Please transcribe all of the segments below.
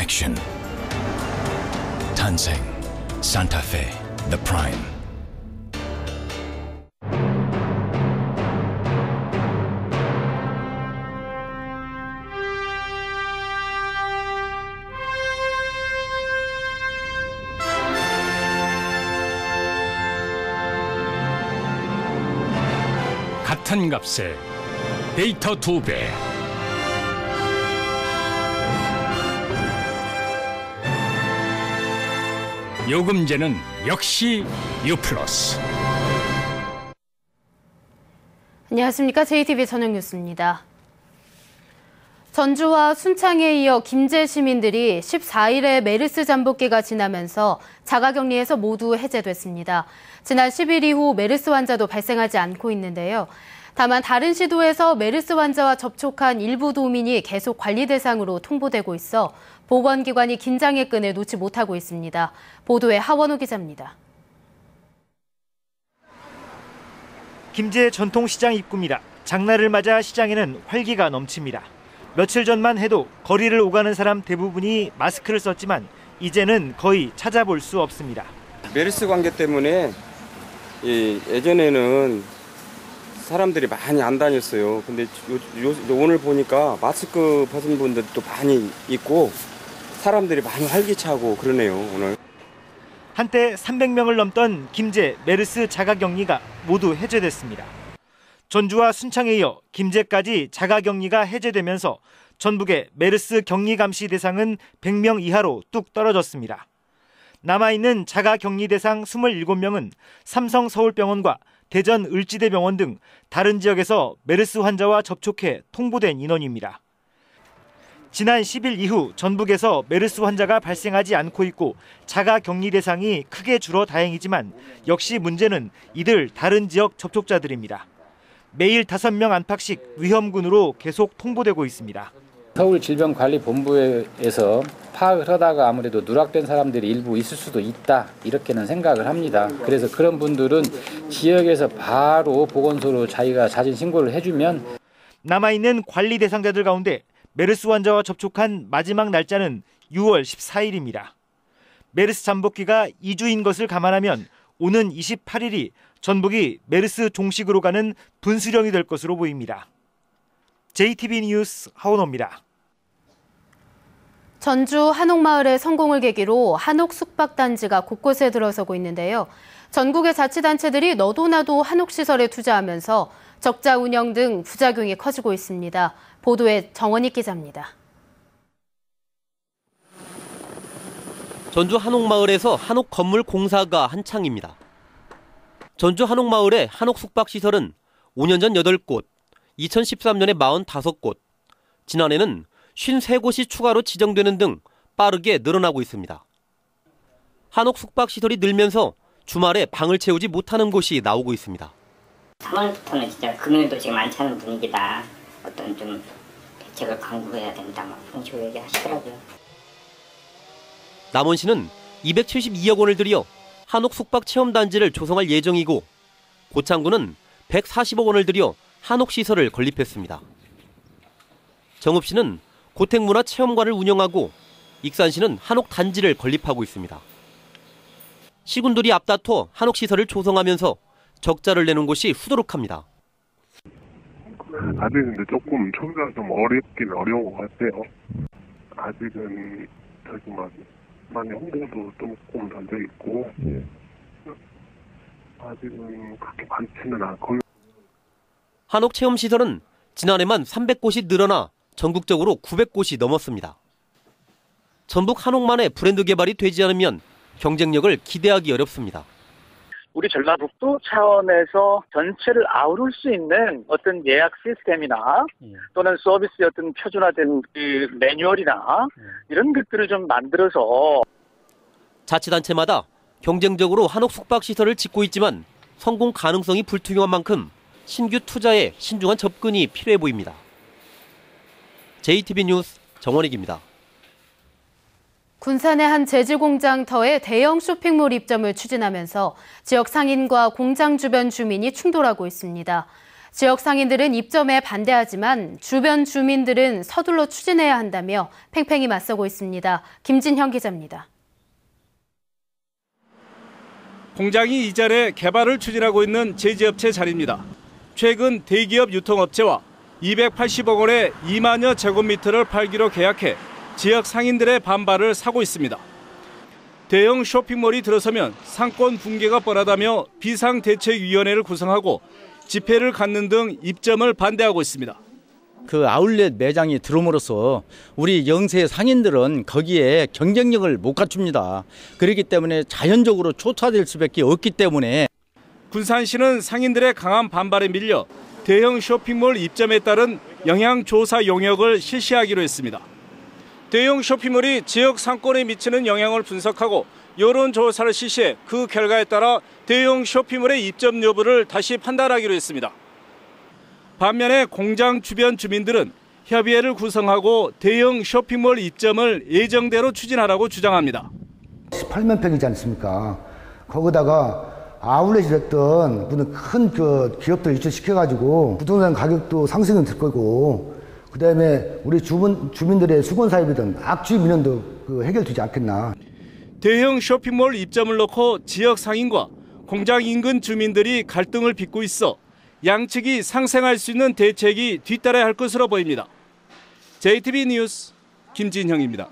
perfection. 탄생 Santa Fe The Prime. 같은 값에 데이터 2배. 요금제는 역시 U+. 안녕하십니까. JTBC 저녁 뉴스입니다. 전주와 순창에 이어 김제 시민들이 14일에 메르스 잠복기가 지나면서 자가격리에서 모두 해제됐습니다. 지난 10일 이후 메르스 환자도 발생하지 않고 있는데요. 다만 다른 시도에서 메르스 환자와 접촉한 일부 도민이 계속 관리 대상으로 통보되고 있어 보건기관이 긴장의 끈을 놓지 못하고 있습니다. 보도에 하원우 기자입니다. 김제 전통시장 입구입니다. 장날을 맞아 시장에는 활기가 넘칩니다. 며칠 전만 해도 거리를 오가는 사람 대부분이 마스크를 썼지만 이제는 거의 찾아볼 수 없습니다. 메르스 관계 때문에 예전에는 사람들이 많이 안 다녔어요. 근데 오늘 보니까 마스크 벗은 분들도 많이 있고 사람들이 많이 활기차고 그러네요, 오늘. 한때 300명을 넘던 김제 메르스 자가격리가 모두 해제됐습니다. 전주와 순창에 이어 김제까지 자가격리가 해제되면서 전북의 메르스 격리 감시 대상은 100명 이하로 뚝 떨어졌습니다. 남아있는 자가격리 대상 27명은 삼성 서울병원과 대전 을지대병원 등 다른 지역에서 메르스 환자와 접촉해 통보된 인원입니다. 지난 10일 이후 전북에서 메르스 환자가 발생하지 않고 있고 자가격리 대상이 크게 줄어 다행이지만 역시 문제는 이들 다른 지역 접촉자들입니다. 매일 5명 안팎씩 위험군으로 계속 통보되고 있습니다. 서울질병관리본부에서 파악을 하다가 아무래도 누락된 사람들이 일부 있을 수도 있다 이렇게는 생각을 합니다. 그래서 그런 분들은 지역에서 바로 보건소로 자기가 자진 신고를 해주면 남아있는 관리 대상자들 가운데 메르스 환자와 접촉한 마지막 날짜는 6월 14일입니다. 메르스 잠복기가 2주인 것을 감안하면 오는 28일이 전북이 메르스 종식으로 가는 분수령이 될 것으로 보입니다. JTB 뉴스 하원호입니다. 전주 한옥마을의 성공을 계기로 한옥 숙박단지가 곳곳에 들어서고 있는데요. 전국의 자치단체들이 너도나도 한옥시설에 투자하면서 적자 운영 등 부작용이 커지고 있습니다. 보도에 정원익 기자입니다. 전주 한옥마을에서 한옥 건물 공사가 한창입니다. 전주 한옥마을의 한옥 숙박시설은 5년 전 8곳, 2013년에 45곳, 지난해는 53곳이 추가로 지정되는 등 빠르게 늘어나고 있습니다. 한옥 숙박시설이 늘면서 주말에 방을 채우지 못하는 곳이 나오고 있습니다. 3월부터는 진짜 금요일도 지금 안 차는 분위기다. 어떤 좀 대책을 강구해야 된다. 막 그런 식으로 얘기하시더라고요. 남원시는 272억 원을 들여 한옥 숙박 체험단지를 조성할 예정이고 고창군은 140억 원을 들여 한옥시설을 건립했습니다. 정읍시는 고택문화체험관을 운영하고 익산시는 한옥단지를 건립하고 있습니다. 시군들이 앞다퉈 한옥시설을 조성하면서 적자를 내는 곳이 후두룩합니다. 아직 근데 조금 초기가 좀 어렵긴 어려운 것 같아요. 아직은 저기 많이 홍보도 조금 덜 돼 있고 아직은 그렇게 많지는 않고. 한옥 체험 시설은 지난해만 300곳이 늘어나 전국적으로 900곳이 넘었습니다. 전북 한옥만의 브랜드 개발이 되지 않으면 경쟁력을 기대하기 어렵습니다. 우리 전라북도 차원에서 전체를 아우를 수 있는 어떤 예약 시스템이나 또는 서비스의 어떤 표준화된 그 매뉴얼이나 이런 것들을 좀 만들어서 자치단체마다 경쟁적으로 한옥 숙박시설을 짓고 있지만 성공 가능성이 불투명한 만큼 신규 투자에 신중한 접근이 필요해 보입니다. JTB 뉴스 정원익입니다. 군산의 한 재질공장 터에 대형 쇼핑몰 입점을 추진하면서 지역 상인과 공장 주변 주민이 충돌하고 있습니다. 지역 상인들은 입점에 반대하지만 주변 주민들은 서둘러 추진해야 한다며 팽팽히 맞서고 있습니다. 김진형 기자입니다. 공장이 이전에 개발을 추진하고 있는 제지업체 자리입니다. 최근 대기업 유통업체와 280억 원의 2만여 제곱미터를 팔기로 계약해 지역 상인들의 반발을 사고 있습니다. 대형 쇼핑몰이 들어서면 상권 붕괴가 뻔하다며 비상대책위원회를 구성하고 집회를 갖는 등 입점을 반대하고 있습니다. 그 아울렛 매장이 들어옴으로써 우리 영세 상인들은 거기에 경쟁력을 못 갖춥니다. 그렇기 때문에 자연적으로 초토화될 수밖에 없기 때문에 군산시는 상인들의 강한 반발에 밀려 대형 쇼핑몰 입점에 따른 영향조사 용역을 실시하기로 했습니다. 대형 쇼핑몰이 지역 상권에 미치는 영향을 분석하고 여론조사를 실시해 그 결과에 따라 대형 쇼핑몰의 입점 여부를 다시 판단하기로 했습니다. 반면에 공장 주변 주민들은 협의회를 구성하고 대형 쇼핑몰 입점을 예정대로 추진하라고 주장합니다. 18만 평이지 않습니까? 거기다가 아울렛이 됐던 무슨 큰 기업들 유치시켜가지고 부동산 가격도 상승은 될 거고, 그다음에 우리 주민들의 수건 사업이든 악취 민원도 해결되지 않겠나. 대형 쇼핑몰 입점을 놓고 지역 상인과 공장 인근 주민들이 갈등을 빚고 있어 양측이 상생할 수 있는 대책이 뒤따라야 할 것으로 보입니다. JTB 뉴스 김진형입니다.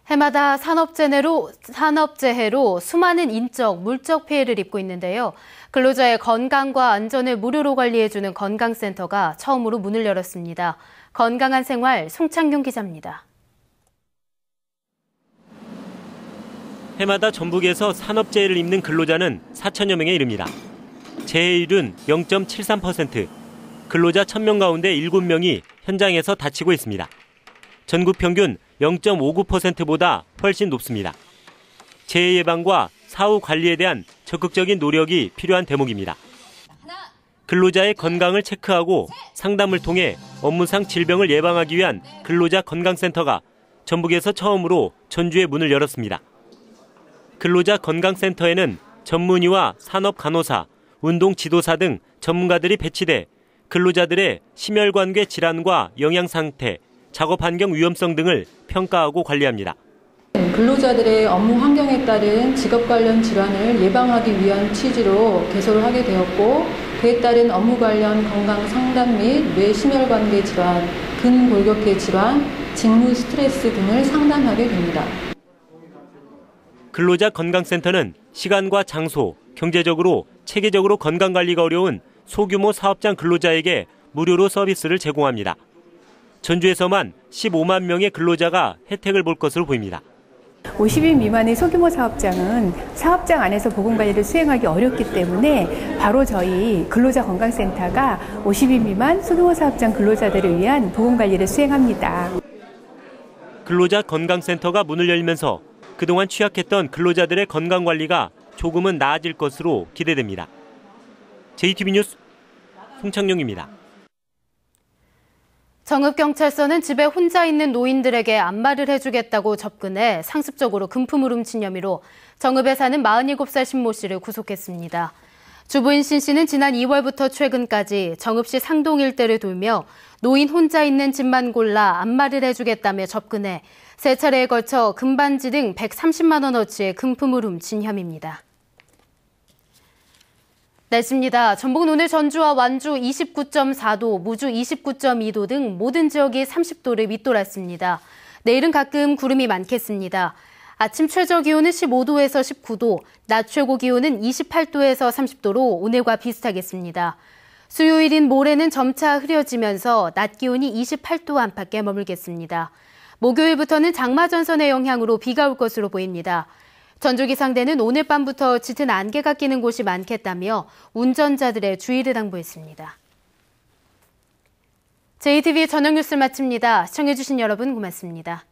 해마다 산업재해로 수많은 인적, 물적 피해를 입고 있는데요. 근로자의 건강과 안전을 무료로 관리해주는 건강센터가 처음으로 문을 열었습니다. 건강한 생활, 송창용 기자입니다. 해마다 전북에서 산업재해를 입는 근로자는 4천여 명에 이릅니다. 재해율은 0.73%, 근로자 1,000명 가운데 7명이 현장에서 다치고 있습니다. 전국 평균 0.59%보다 훨씬 높습니다. 재해 예방과 사후 관리에 대한 적극적인 노력이 필요한 대목입니다. 근로자의 건강을 체크하고 상담을 통해 업무상 질병을 예방하기 위한 근로자 건강센터가 전북에서 처음으로 전주에 문을 열었습니다. 근로자 건강센터에는 전문의와 산업간호사, 운동지도사 등 전문가들이 배치돼 근로자들의 심혈관계 질환과 영양 상태, 작업 환경 위험성 등을 평가하고 관리합니다. 근로자들의 업무 환경에 따른 직업 관련 질환을 예방하기 위한 취지로 개소를 하게 되었고, 그에 따른 업무 관련 건강 상담 및 뇌심혈관계 질환, 근골격계 질환, 직무 스트레스 등을 상담하게 됩니다. 근로자 건강센터는 시간과 장소, 경제적으로 체계적으로 건강관리가 어려운 소규모 사업장 근로자에게 무료로 서비스를 제공합니다. 전주에서만 15만 명의 근로자가 혜택을 볼 것으로 보입니다. 50인 미만의 소규모 사업장은 사업장 안에서 보건관리를 수행하기 어렵기 때문에 바로 저희 근로자 건강센터가 50인 미만 소규모 사업장 근로자들을 위한 보건관리를 수행합니다. 근로자 건강센터가 문을 열면서 그동안 취약했던 근로자들의 건강관리가 조금은 나아질 것으로 기대됩니다. JTB 뉴스 송창용입니다. 정읍경찰서는 집에 혼자 있는 노인들에게 안마를 해주겠다고 접근해 상습적으로 금품을 훔친 혐의로 정읍에 사는 47살 신모 씨를 구속했습니다. 주부인 신 씨는 지난 2월부터 최근까지 정읍시 상동 일대를 돌며 노인 혼자 있는 집만 골라 안마를 해주겠다며 접근해 3차례에 걸쳐 금반지 등 130만 원어치의 금품을 훔친 혐의입니다. 날씨입니다. 전북은 오늘 전주와 완주 29.4도, 무주 29.2도 등 모든 지역이 30도를 밑돌았습니다. 내일은 가끔 구름이 많겠습니다. 아침 최저 기온은 15도에서 19도, 낮 최고 기온은 28도에서 30도로 오늘과 비슷하겠습니다. 수요일인 모레는 점차 흐려지면서 낮 기온이 28도 안팎에 머물겠습니다. 목요일부터는 장마전선의 영향으로 비가 올 것으로 보입니다. 전주기상대는 오늘 밤부터 짙은 안개가 끼는 곳이 많겠다며 운전자들의 주의를 당부했습니다. JTB의 저녁 뉴스를 마칩니다. 시청해주신 여러분 고맙습니다.